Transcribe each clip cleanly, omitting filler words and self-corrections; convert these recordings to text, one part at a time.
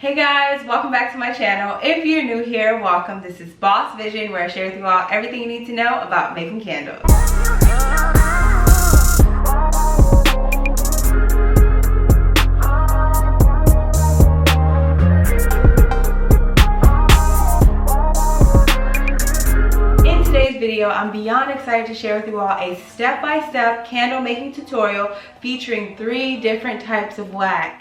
Hey guys, welcome back to my channel. If you're new here, welcome. This is Boss Vision, where I share with you all everything you need to know about making candles. In today's video, I'm beyond excited to share with you all a step-by-step candle making tutorial featuring 3 different types of wax.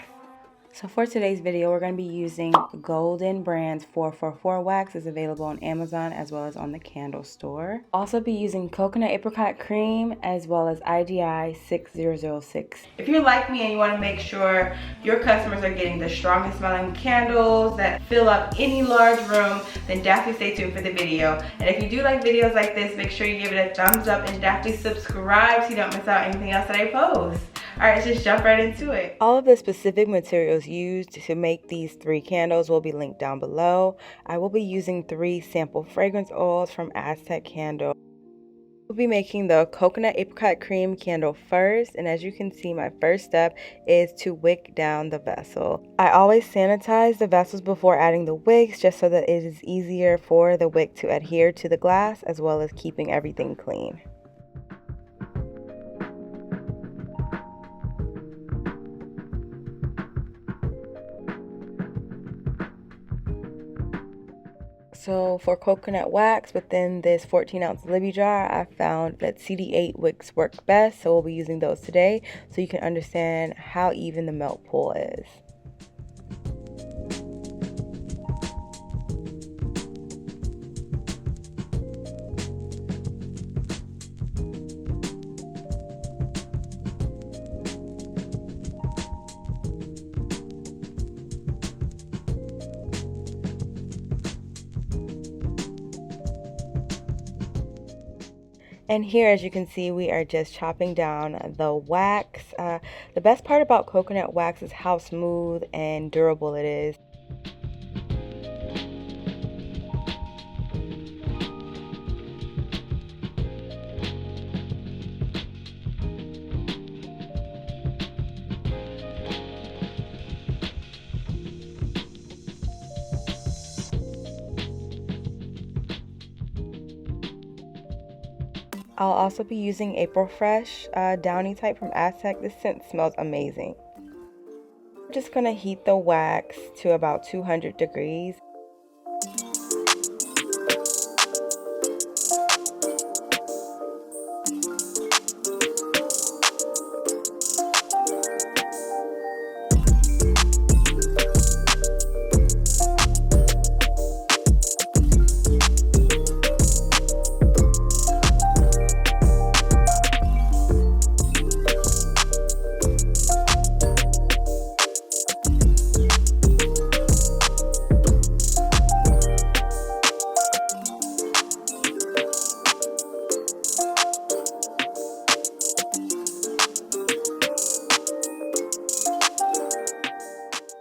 So for today's video, we're going to be using Golden Brand's 444 wax. Is available on Amazon as well as on the candle store. Also be using coconut apricot cream as well as IGI 6006. If you're like me and you want to make sure your customers are getting the strongest smelling candles that fill up any large room, then definitely stay tuned for the video. And if you do like videos like this, make sure you give it a thumbs up and definitely subscribe so you don't miss out on anything else that I post. Alright, let's just jump right into it. All of the specific materials used to make these 3 candles will be linked down below. I will be using 3 sample fragrance oils from Aztec Candle. We'll be making the coconut apricot cream candle first, and as you can see, my first step is to wick down the vessel. I always sanitize the vessels before adding the wicks just so that it is easier for the wick to adhere to the glass as well as keeping everything clean. So for coconut wax within this 14-ounce Libby jar, I found that CD8 wicks work best, so we'll be using those today so you can understand how even the melt pool is. And here, as you can see, we are just chopping down the wax. The best part about coconut wax is how smooth and durable it is. I'll also be using April Fresh Downy type from Aztec. This scent smells amazing. I'm just going to heat the wax to about 200 degrees.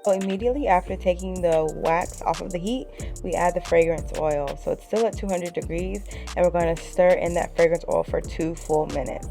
So immediately after taking the wax off of the heat, we add the fragrance oil. So it's still at 200 degrees, and we're going to stir in that fragrance oil for 2 full minutes.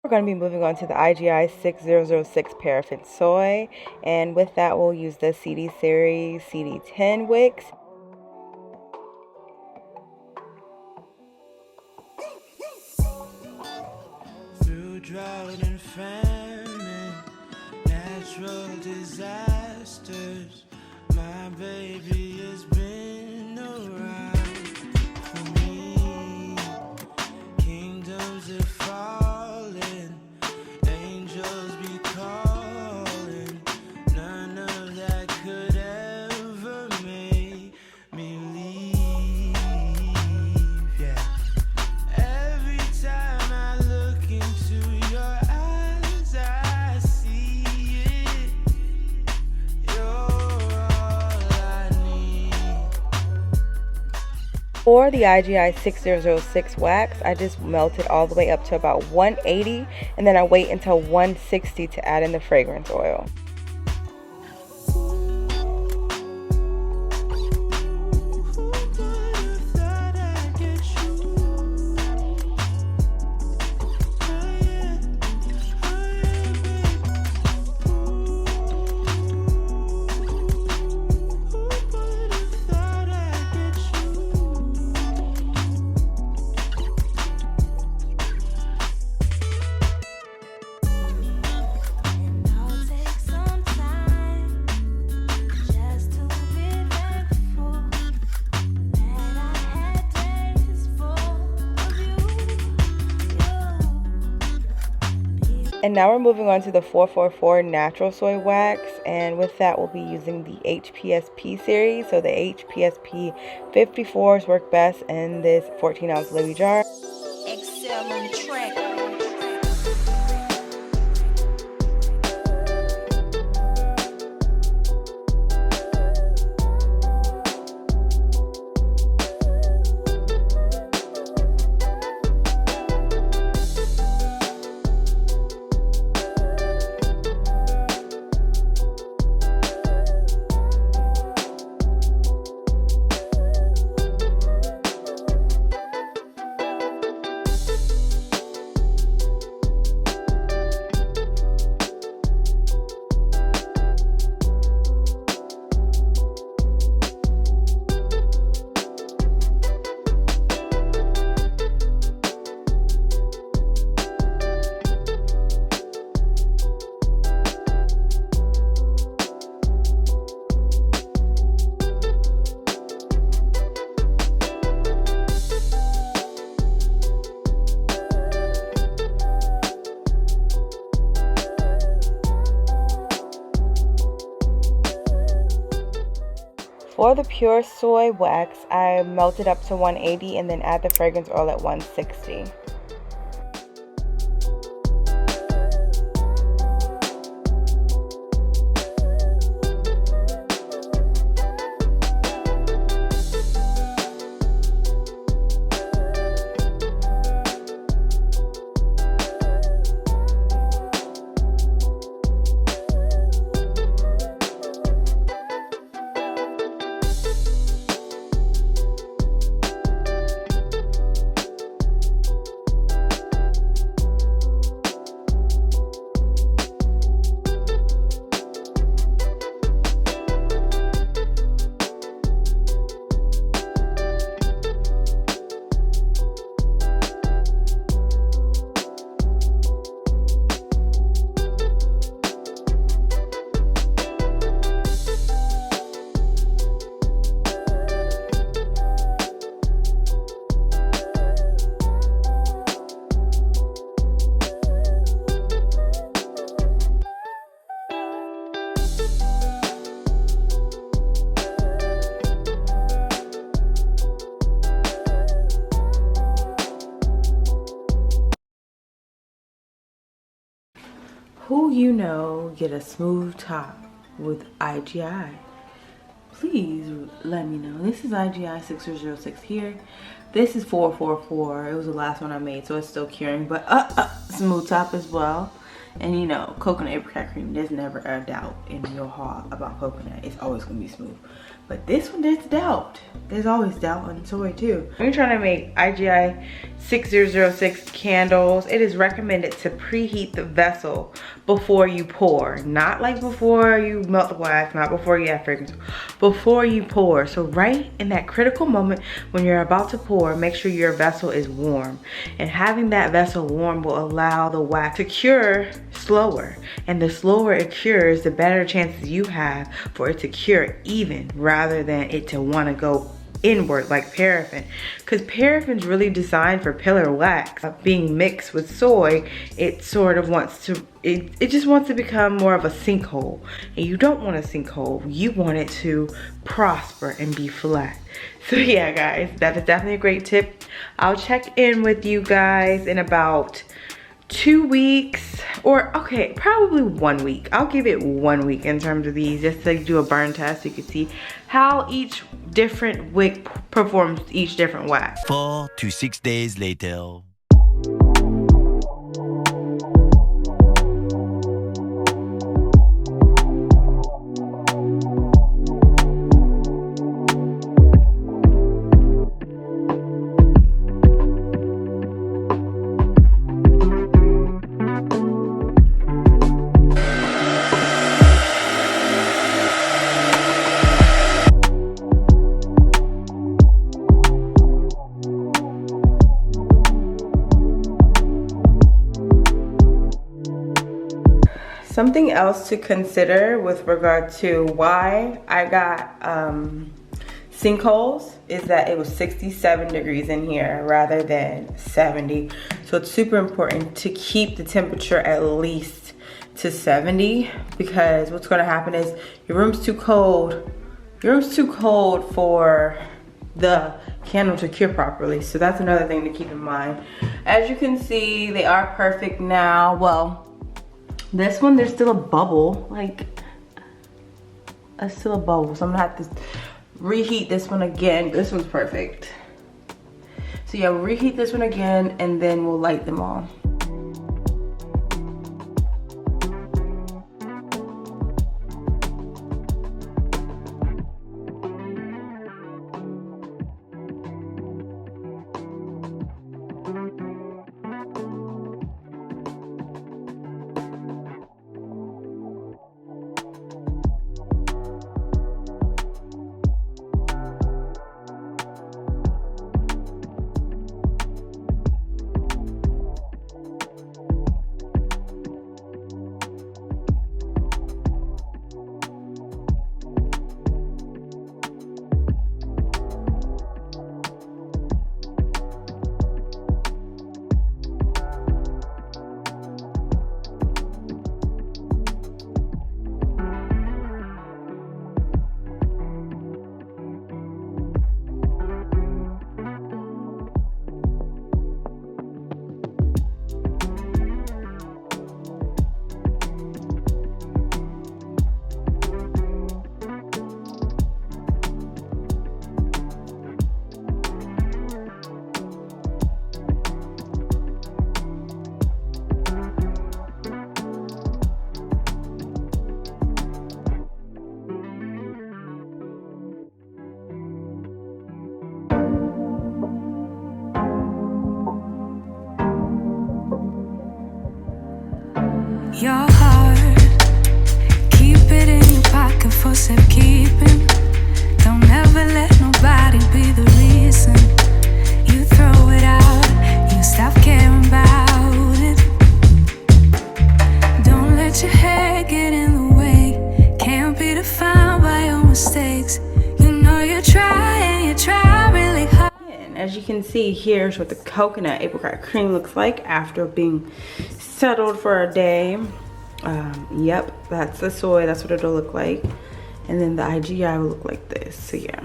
We're going to be moving on to the IGI 6006 paraffin soy, and with that we'll use the CD series CD10 wicks. Through drought and famine, natural disasters, my baby has been around for me. Kingdoms are falling. For the IGI 6006 wax, I just melt it all the way up to about 180, and then I wait until 160 to add in the fragrance oil. And now we're moving on to the 444 natural soy wax, and with that we'll be using the HPSP series. So the HPSP 54s work best in this 14-ounce Libby jar. Excel on the track. For the pure soy wax, I melt it up to 180 and then add the fragrance oil at 160. Who you know get a smooth top with IGI? Please let me know. This is IGI 6006 here. This is 444. It was the last one I made, so it's still curing, but smooth top as well. And you know, coconut apricot cream, there's never a doubt in your haul about coconut. It's always gonna be smooth. But this one, there's doubt. There's always doubt on soy too. When you're trying to make IGI 6006 candles, it is recommended to preheat the vessel before you pour. Not like before you melt the wax, not before you add fragrance, before you pour. So right in that critical moment when you're about to pour, make sure your vessel is warm. And having that vessel warm will allow the wax to cure slower. And the slower it cures, the better chances you have for it to cure even, rather than it to want to go inward like paraffin, because paraffin's really designed for pillar wax. Being mixed with soy, it sort of wants to, it just wants to become more of a sinkhole, and you don't want a sinkhole. You want it to prosper and be flat. So yeah guys, that is definitely a great tip. I'll check in with you guys in about 2 weeks, or okay, probably 1 week. I'll give it 1 week in terms of these, just to do a burn test so you can see how each different wick performs each different wax. 4 to 6 days later. Something else to consider with regard to why I got sinkholes is that it was 67 degrees in here rather than 70. So it's super important to keep the temperature at least to 70, because what's gonna happen is your room's too cold. Your room's too cold for the candle to cure properly. So that's another thing to keep in mind. As you can see, they are perfect now. Well, this one, there's still a bubble, like, it's still a bubble. So I'm gonna have to reheat this one again. This one's perfect. So yeah, we'll reheat this one again and then we'll light them all. Your heart, keep it in your pocket for safekeeping. Don't ever let nobody be the reason you throw it out, you stop caring about it. Don't let your hair get in the way, can't be defined by your mistakes. You know you're trying, you try really hard. And as you can see, here's what the coconut apricot cream looks like after being settled for a day. Yep, that's the soy, that's what it'll look like. And then the IGI will look like this. So yeah,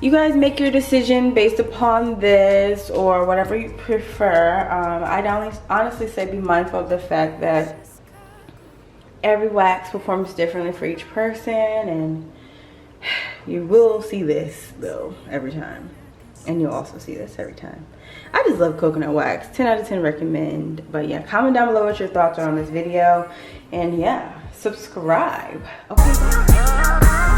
you guys make your decision based upon this or whatever you prefer. I'd honestly say be mindful of the fact that every wax performs differently for each person, and you will see this though every time, and you'll also see this every time. I just love coconut wax. 10 out of 10 recommend. But yeah, comment down below what your thoughts are on this video, and yeah, subscribe. Okay.